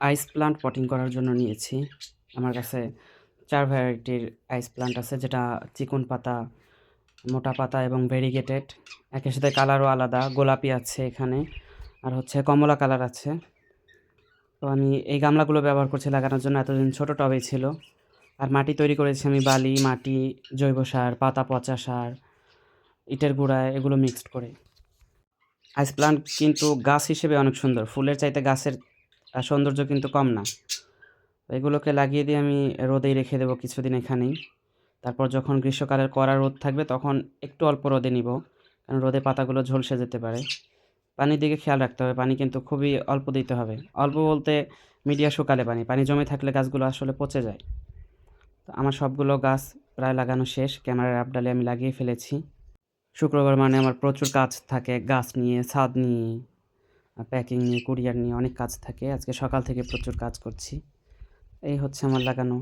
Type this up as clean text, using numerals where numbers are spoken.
আইস plant potting করার জন্য নিয়েছি। আমার কাছে ৪ ভ্যারাইটির আইস প্লান্ট আছে, যেটা চিকন পাতা, মোটা পাতা এবং ভেরিগেটেড। একের সাথে কালারও আলাদা, গোলাপি আছে এখানে, আর হচ্ছে কমলা কালার আছে। তো আমি এই গামলাগুলো ব্যবহার করছি লাগানোর জন্য। এতদিন ছোট টবেই ছিল। আর মাটি তৈরি করেছি আমি বালি, মাটি, জৈব সার, পাতা পচা সার, ইটের গুঁড়া এগুলো মিক্সড করে। আইস প্লান্ট কিন্তু গাছ হিসেবে অনেক সুন্দর। ফুলের চাইতে গাছের সৌন্দর্য কিন্তু কম না। তো এগুলোকে লাগিয়ে দিয়ে আমি রোদেই রেখে দেবো কিছুদিন এখানেই। তারপর যখন গ্রীষ্মকালের কড়া রোদ থাকবে তখন একটু অল্প রোদে নিব, কারণ রোদে পাতাগুলো ঝলসে যেতে পারে। পানির দিকে খেয়াল রাখতে হবে, পানি কিন্তু খুবই অল্প দিতে হবে। অল্প বলতে মিডিয়া শুকালে পানি, পানি জমে থাকলে গাছগুলো আসলে পচে যায়। তো আমার সবগুলো গাছ প্রায় লাগানো শেষ, ক্যামেরার আপডালে আমি লাগিয়ে ফেলেছি। শুক্রবার মানে আমার প্রচুর কাজ থাকে, গাছ নিয়ে, ছাদ নিয়ে, প্যাকিং নিয়ে, কুরিয়ার নিয়ে অনেক কাজ থাকে। আজকে সকাল থেকে প্রচুর কাজ করছি। এই হচ্ছে আমার লাগানো।